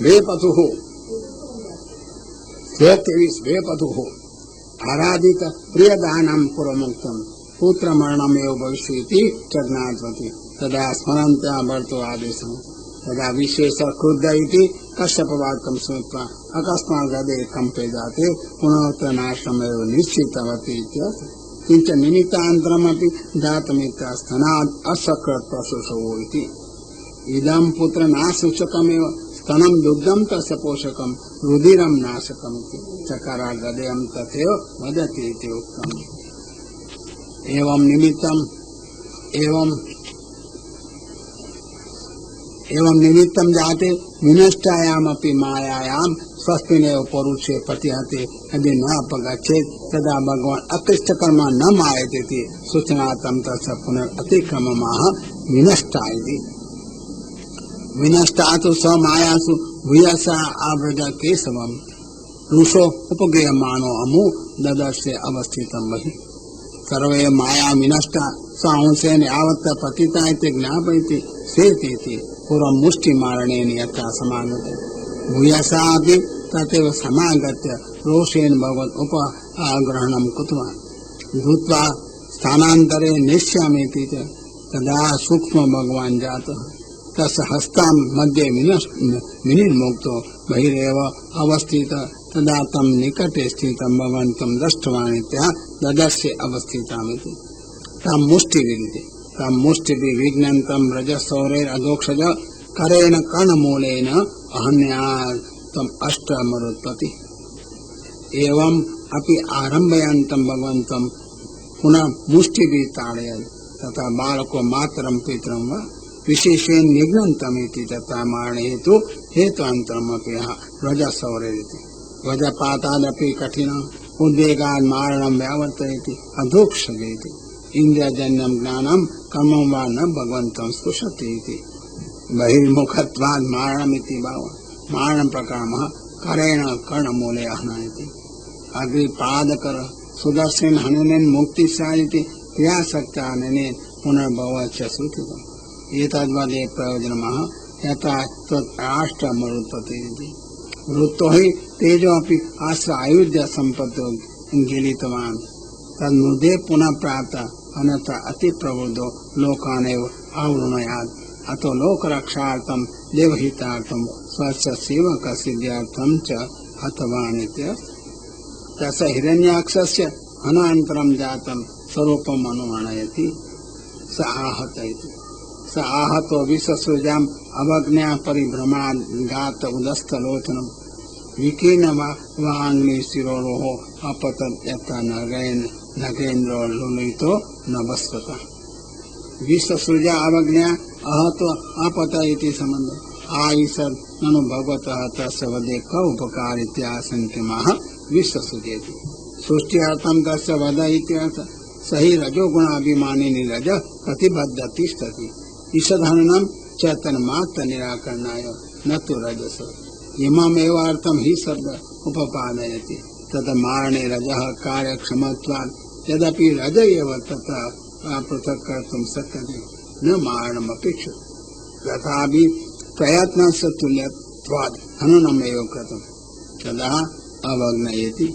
वेपतुः 23 आराधित प्रियदानं पुरमुक्तं पुत्रमरणमेव भविष्यति च ज्ञातवती तदा स्मरन्त्या वर्तो आदेशम् तदा विशेष क्रुद्ध इति कश्यपवाक्यं श्रुत्वा अकस्मात् हृदये कम्पे जाते पुनरुत्थानाश्रमेव निश्चितवती इत्यर्थः। किञ्च निमित्तान्तरमपि जातमित्यस्तनात् असकृत् प्रशोषो इति इदं पुत्र नाशोषकमेव स्तनं दुग्धं तस्य पोषकं रुधिरं नाशकम् इति चकारा हृदयं तथैव वदति इति उक्तम्। एवं निमित्तं जाते विनष्टायामपि मायायां स्वस्तिनेव परुषे प्रतिहते यदि न अपगच्छेत् तदा भगवान् अकृष्टकर्मा न मायते सूचनार्थं तस्य पुनरतिक्रममाह विनष्टा इति। विनष्टा तु स मायासु भूयसा आव्रज केशवम् रुषो उपगृह्यमाणो अमु ददर्शे अवस्थितं बहि सर्वे माया विनष्टा स अंशेन यावत् पतिता इति ज्ञापयति स्वेति पूर्वं मुष्टिमारणेन यथा समागते भूयसा अपि तथैव समागत्य रोषेण भगवत् उपग्रहणं कृतवान् धूत्वा स्थानान्तरे नेष्यामीति च तदा सूक्ष्म भगवान् जातः तस्य हस्तां मध्ये विनिर्मुक्तो बहिरेव अवस्थितः तदा तं निकटे स्थितं भगवन्तं दृष्टवान् इत्यः ददर्शे अवस्थितमिति तं मुष्टिभिर्विघ्नन्तं रजसौरेरधोक्षज करेण कर्णमूलेन अहन्यातं अष्टमरुत्पत्ति एवम् अपि आरम्भयन्तं भगवन्तं पुनः मुष्टिभिः ताडयन् तथा बालको मातरं पितरं वा विशेषेण निघ्नन्तमिति तथा मारणे हेतुअन्तरमपि रजसौरेरिति वज्रपातादपि कठिनम् उद्वेगात् मारणं व्यावर्तयति अधोक्षजेति इन्द्रियजन्यं ज्ञानं कर्मं वा न भगवन्तं स्पृशति इति बहिर्मुखत्वात् मारणमिति भावः मारणं प्रकामः करेण कर्णमूले हनयति अग्रिपादकर सुदर्शन हननेन मुक्तिस्यादिति क्रियाशक्त्या हननेन पुनर्भवश्च श्रुतितम् एतद्वदे प्रयोजनमः यथा तत्राष्टमरुत्पत्ति इति वृत्तो हि तेजोऽपि आश्र आयुध्य सम्पत्तो गिलितवान् तन्मुदे पुनः प्राप्त अन्यथा अतिप्रवृद्धो लोकानेव आवृणयात् अतो लोकरक्षार्थं देवहितार्थं स्वस्य सेवकसिद्ध्यर्थं च हतवान् इत्यर्थः। तस्य हिरण्याक्षस्य अनन्तरं जातं स्वरूपम् अनुवर्णयति स आहत इति स आहतो विश्वसृजाम् अवज्ञा परिभ्रमान् गात उदस्थलोचनम् विकीर्ण वाङ्निशिरोरोः अपतत् यथा नगेन्द्रो लुलितो नभस्वतः विश्वसृजा अवज्ञा आहतो अपत इति सम्बन्धे आईसद् ननु भगवतः तस्य वदे क उपकारित्याशङ्क्यमाह विश्वसृजेति सृष्ट्यर्थं तस्य वद इत्यर्थः सहि रजोगुणाभिमानी निरज प्रतिबद्ध तिष्ठति ईषदहननं चैतन्यमात्र निराकरणाय न तु रजस इममेव अर्थं हि शब्द उपपादयति तत् मारणे रजः कार्यक्षमत्वात् यद्यपि रज एव तथा पृथक् कर्तुं शक्यते न मारणमपेक्षते तथापि प्रयत्नस्य तुल्यत्वात् हननमेव कृतं तदा अवज्ञयति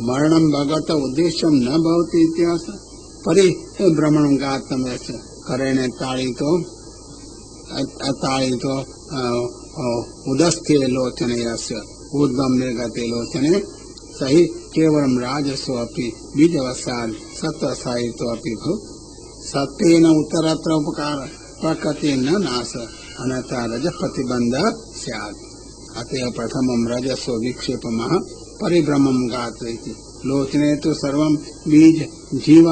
मरणं भगवतः उद्देश्यं न भवति इत्यर्थः परिभ्रमणं गातं यस्य करेण ताडितो उदस्थे लोचने यस्य ऊर्ध्वं निर्गते लोचने सहि केवलं राजसो अपि बीजवशात् सत्त्वसायित्वमपि भवति सत्तेन उत्तरत्र उपकार प्रकृति न नाश अन्यथा रजप्रतिबन्ध स्यात् अतएव प्रथमं रजसो विक्षेपमः परिभ्रमं गात इति लोचने तु सर्वं बीज जीव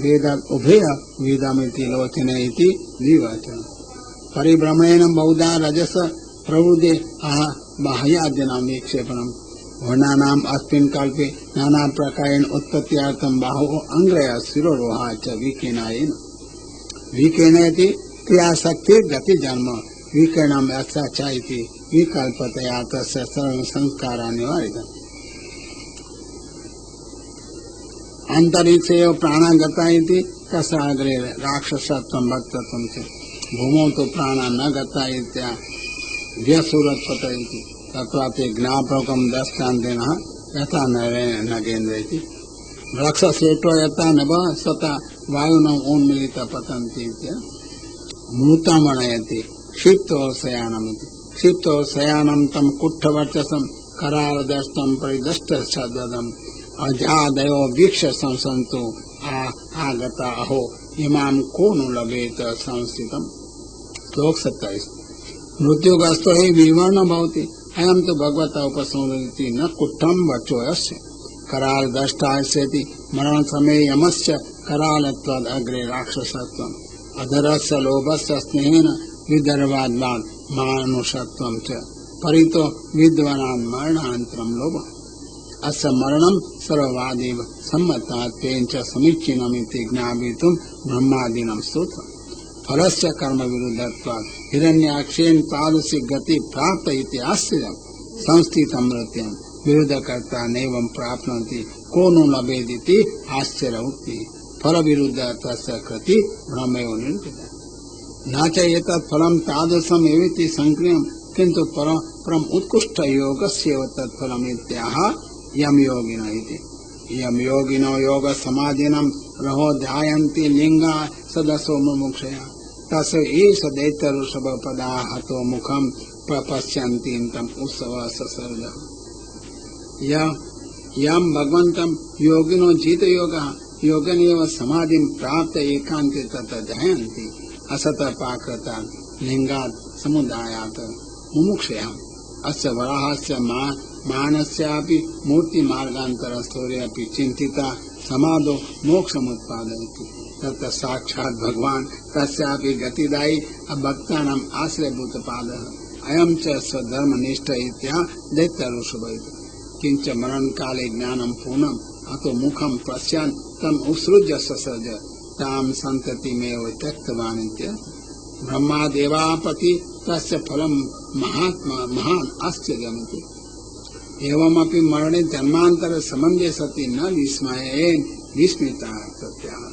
भेद उभय विदमिति लोचने इति द्विवचनं परिभ्रमणेन बहुधा रजस प्रवृद्धे बाह्याद्यनां विक्षेपणं वर्णानाम् अस्मिन् कल्पे नाना प्रकारेण उत्पत्त्यार्थं बाहुः अङ्ग्रयः शिरोरोहा च विकीर्णायेन विकीर्णयति क्रियाशक्तिः गतिजन्म विकीर्णं यथा च इति विकल्पतया तस्य सर्वसंस्काराः निवारितः अंतरिक्षे प्राणागता इति तस्याग्रे राक्षसत्वं भक्तत्वं च भूमौ तो प्राणा न गता इत्या व्यसुरत्वत इति तत्वाते ज्ञापकं दृष्टान्तेन यथा नगेन्द्र इति राक्षसेतो यथा नभ स्वतः वायुना उन्मिलित पतन्ति इति मृतमणयति क्षिप्तोशयानमिति क्षिप्तोशयानं तं कुट्ठवर्चसं करालदष्टं परिदष्टशब्दम् अजादयो वीक्ष संसन्तो आगता अहो इमां को नु लभेत संस्थितम्। श्लोक 27। मृत्युग्रस्तो हि विवर्ण भवति अयं तु भगवता उपसंहरति न कुट्ठं वचोयस्य करालदष्टास्यति मरण समये यमस्य करालत्वाद् अग्रे राक्षसत्वम् अधरस्य लोभस्य स्नेहेन विदर्भाद्वान् मानुषत्वं च परितो विद्वानान् मरणानन्तरं लोभः अस्य मरणं सर्ववादेव सम्मतात् तेन च समीचीनमिति ज्ञापयितुं ब्रह्मादीनां स्तोत्रम्। फलस्य कर्म विरुद्धत्वात् हिरण्याक्षेन तादृशी गति प्राप्त इति आश्चर्यं संस्थितं मृत्यं विरुद्धकर्ता नैवं प्राप्नोति को नु लभेदिति आश्चर्य उक्ति फल विरुद्ध तस्य कृति ब्रह्मैव निरूपिता न च एतत् फलं तादृशम् एवेति संक्रियं किन्तु परम उत्कृष्ट योगस्यैव तत्फलम् इत्याह यम योगिनो इति यम योगिनो योग समाधिनं रहो ध्यायन्ति लिंगा सदसो मुमुक्षया तस्य ईश दैत्यऋषभ पदा हतो मुखं प्रपश्यन्ति तम उत्सव ससर्ज यम भगवन्तं योगिनो जीत योगः योगनेव समाधिं प्राप्त एकान्ते तत ध्यायन्ति असत पाकृतात् लिंगात् समुदायात् मुमुक्षयाम् अस्य वराहस्य मानस्यापि मूर्ति मार्गान्तरस्थोरे अपि चिंतिता समाधो मोक्षमुत्पादयति तत्र साक्षात् भगवान् तस्यापि गतिदायी भक्तानाम् आश्रयभूतपादः अयं च स्वधर्मनिष्ठ इत्या दैत्यऋषभ किंच मरण काले ज्ञानं पूर्णम् अतो मुखं पश्यन् तम् उत्सृज्य ससर्ज तां सन्ततिमेव त्यक्तवान् इत्य ब्रह्मादेवापति तस्य फलं महान् आश्चर्यमिति एवमपि मरणे जन्मांतर संबंधे सति न विस्मिता प्रत्याह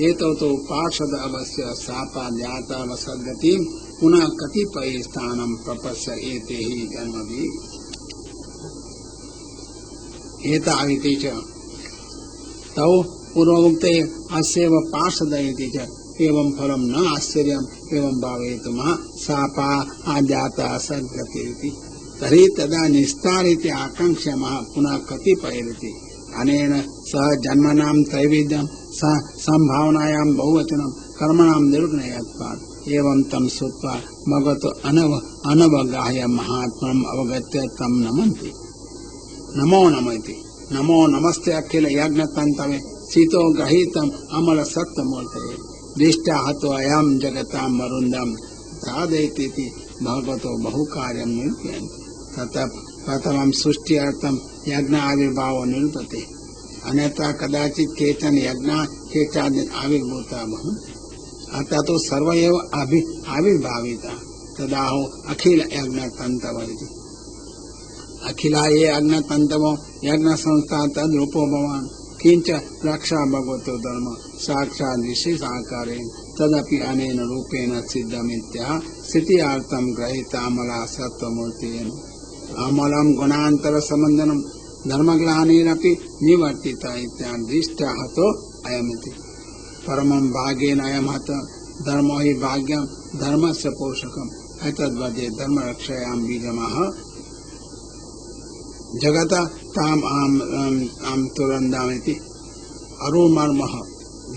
एतो तो पार्षद अवश्य सापाद्याता वसद्गतिं पुनः कतिपय स्थानं प्रपश्य एते हि जन्मभि एताविति च तौ पूर्वोक्ते अस्यैव पार्षद इति च एवं फलं न आश्चर्यम् एवं भावयितुं सापा आद्याता सद्गतिरिति तर्हि तदा निस्तारिति आकांक्षामः पुनः कतिपयरिति अनेन सह जन्मनां त्रैविध्यं संभावनायां बहुवचनं कर्मणां निर्गुणयत्वात् एवं तं श्रुत्वा भगवतो अनवगाह्य महात्मम् अवगत्य तं नमन्ति नमो नमति नमो नमस्ते अखिल यज्ञतन्तवे सीतो गृहीतम् अमल सत्त्वमूर्तये दृष्टा हतो अयं जगतां वरुन्दं साधयतीति भगवतो बहुकार्यं निरूपयन्ति ततः प्रथमं सृष्ट्यर्थं यज्ञ आविर्भावो निरूपते अन्यथा कदाचित् केचन यज्ञा केचान् आविर्भूता भवन्ति अतः तो सर्व एव आविर्भाविता तदाहो अखिल यज्ञतन्तव इति अखिला ये यज्ञतन्तवो यज्ञ संस्था तद्रूपो भवान् किंच रक्षा भगवतो धर्म साक्षात् विशेषाकारेण तदपि अनेन रूपेण सिद्धमित्याह स्थित्यार्थं गृहीतामला सत्त्वमूर्तेन अमलं गुणान्तर सम्बन्धनं धर्मग्लानिरपि निवर्तिता इत्यादि दृष्टा हतो अयमिति परमं भाग्येन अयं हत धर्मो हि भाग्यं धर्मस्य पोषकम् एतद्वदे धर्मरक्षायां बीजमः जगत ताम आम तुरंदामिति अरुमर्मः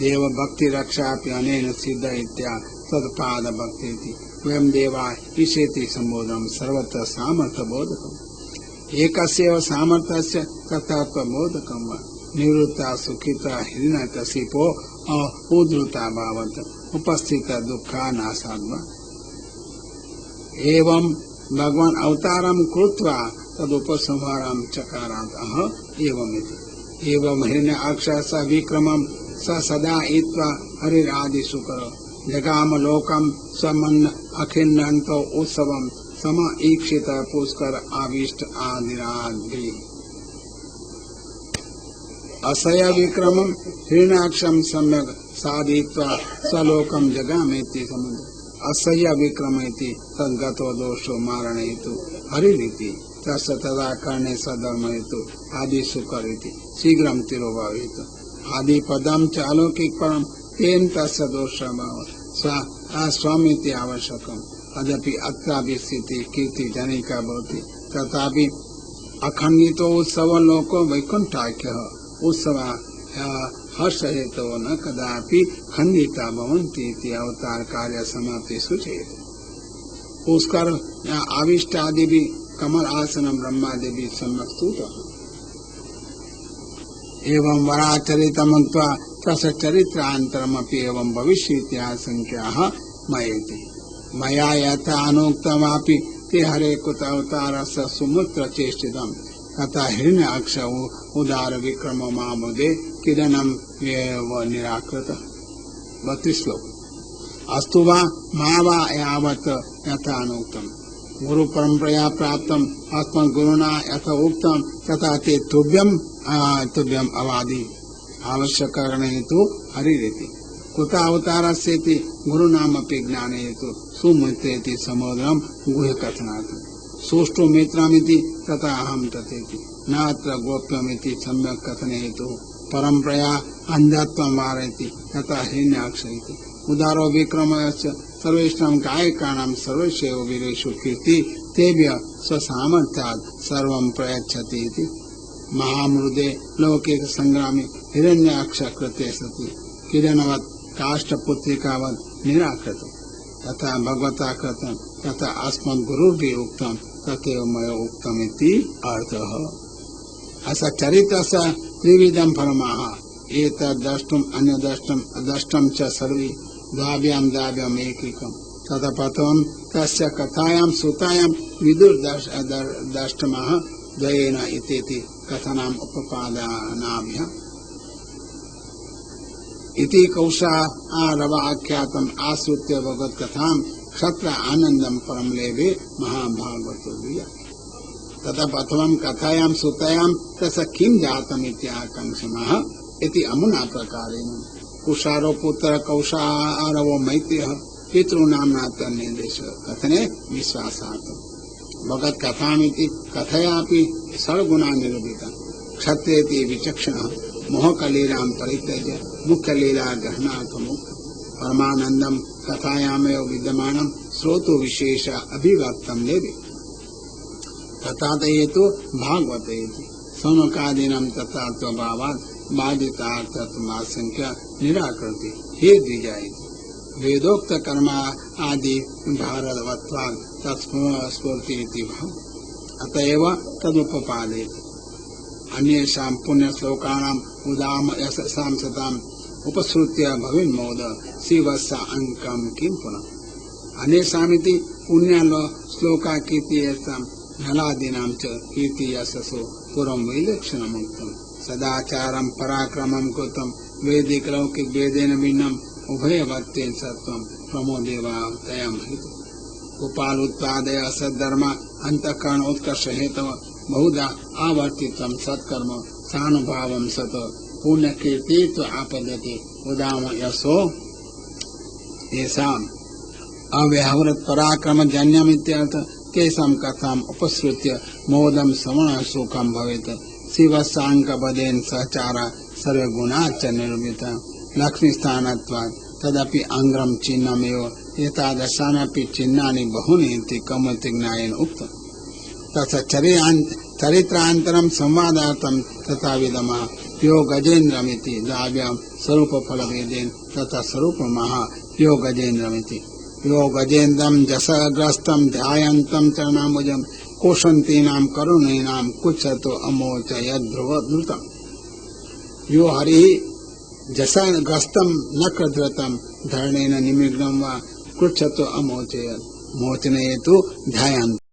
देव भक्ति रक्षा अनेन सिद्ध इत्या तत्पाद भक्ति वयं देवा ईशेति संबोधनं सर्वत्र सामर्थ्य बोधकम् एकस्यैव सामर्थ्यस्य तत्त्व बोधकं वा निवृत्ता सुखिता हिरण्यकशिपो उद्धृता भावत उपस्थित दुःखा नाशाद्वा एवं भगवान अवतारं कृत्वा तदुपसंहारं चकारात् एवमिति एवं हिरण्य अक्षर स विक्रमं स सदा इत्वा हरिरादिशुकर जगाम लोकं समन्न अखिन्नन्तो उत्सवं सम ईक्षित पुष्कर आविष्ट आदिराद्रि असह्य विक्रमम हिरण्याक्षम सम्यक साधित्वा सलोकम जगामेति समुद्र असह्य विक्रम इति तद्गतो दोषो मारण हेतु हरिरीति तस्य तदा कर्णे सधर्म हेतु आदि सुकर इति शीघ्रम तिरोभावित आदि पदम च अलौकिक परम तेन तस्य दोषभाव स्वमिति आवश्यकम अदपि अत्रापि स्थिति कीर्ति जनिका भवति तथापि अखंडितो उत्सव लोको वैकुंठाख्य उत्सव हर्ष हेतु न कदापि खंडिता भवन्ति इति अवतार कार्य समाप्ति सूचयति पुष्कर आविष्ट आदि भी कमल आसन ब्रह्मादि भी सम्यक स्तुतः एवं वराचरितमुक्त्वा तस्य चरित्रान्तरमपि एवं भविष्यति आशंक्याः मयेति मया यथा अनुक्तमापि ते हरे कुत अवतारस्य सुमुत्र चेष्टितम् तथा हिरण्याक्ष उदार विक्रम मामुदे किरणम निराकृत 32 श्लोक अस्तु वा मा वा यावत् यथा अनुक्तम् गुरु परंपरया प्राप्तम् अस्मत् गुरुना यथा उक्तम् तथा ते तुभ्यम् अवादि आवश्यकरण हेतु हरिरिति कुत अवतारस्येति गुरुनामपि ज्ञाने हेतु सुमित्रेति समुद्रम गुह्य कथनार्थम् सोष्टो मित्रमिति तथा अहम तथेति नात्र गोप्यमिति सम्यक कथने हेतु परंपरया अंधत्वं वारयति तथा हिरण्याक्ष इति उदारो विक्रमस्य सर्वेषां गायकानां सर्वस्यैव वीरेषु कीर्ति तेभ्यः स्वसामर्थ्यात् सर्वं प्रयच्छति इति महामृदे लौकिक संग्रामे हिरण्याक्ष कृते सति किरणवत् काष्ठपुत्रिकावत् निराकृत तथा भगवता कृतं तथा अस्मद् गुरुर्भिः उक्तं तथैव मया उक्तमिति अर्थः अस्य चरित्रस्य त्रिविधं फलमाह एतद् द्रष्टुम् अन्यद्रष्टुम् अद्रष्टं च सर्वे द्वाभ्याम् एकैकम् ततः प्रथमं तस्य कथायां श्रुतायां विदुर्दष्टमः द्वयेन इति कथनाम् उपपादनाभ्याम् इति कौशारवाख्यातम् आश्रित्य भगवत्कथां क्षत्र आनंदम परम लेभे महाभागवतो तथा प्रथमं कथायां श्रुतायां तस्य किं जातम् इति आकांक्षमः इति अमुना प्रकारेण कुशारो पुत्र कौशारवो मैत्रेयः पितॄणाम्ना तन्निर्देश कथने विश्वासार्थम् भगवत् कथामिति कथयापि षड्गुणा निरूपिता क्षत्रेति विचक्षणः मोहकलीलां परित्यज्य मुख्यलीला ग्रहणार्थमुक्त परमानंदम कथायामेव विद्यमानं श्रोतो विशेष अभिव्यक्तं लेभे तथा हेतु भागवते सौनकादीनं तथा स्वभावात् बाधितार्थत्वमाशंक्य निराकृति हे द्विजायि वेदोक्त कर्म आदि भारवत्वात् तत्स्फूर्ति इति भाव अतएव तदुपपादयति अन्येषां पुण्यश्लोकानाम् उदाम यशसां सताम् उपसृत्य भविन्मोद शिवस्य अंकम किं पुनः अन्येषामिति पुण्य श्लोका कीर्तियेषां नलादीनां च कीर्ति यशसो पूर्वं वैलक्षणमुक्तं सदाचारं पराक्रमं कृतं वैदिक लौकिक वेदेन भिन्नम् उभयवत्तेन सत्वं प्रमोदेवातयं हेतु गोपाल उत्पादय सद्धर्म अंतःकरण उत्कर्ष हेतव बहुधा आवर्तितं सत्कर्म सानुभावं सत पुण्य कीर्तित्व आपद्यते उदाम यशो येषाम् अव्यवहृत पराक्रम जन्यमित्यर्थ तेषां कथाम् उपसृत्य मोदं श्रवण सुखं भवेत् शिवस्याङ्कपदेन सहचार सर्वगुणाश्च निरूपिता लक्ष्मीस्थानत्वात् तदपि अंग्रम चिह्नमेव एतादृशान्यपि चिह्नानि बहूनि इति कौमुदीज्ञानेन उक्तम् तथा चरित्रान्तरं संवादार्थं तथा विदमः यो गजेन्द्रमिति द्वाभ्यां स्वरूपफलभेदेन तथा स्वरूपमः यो गजेन्द्रमिति यो गजेन्द्रं जसग्रस्तं ध्यायन्तं चरणाम्बुजं कोशन्तीनां करुणीनां कुच्छतो अमोच यद्ध्रुवधृतम् यो हरिः जसग्रस्तं नखधृतं धरणेन निमग्नं वा कुच्छतो अमोचयत् मोचने तु ध्यायन्तं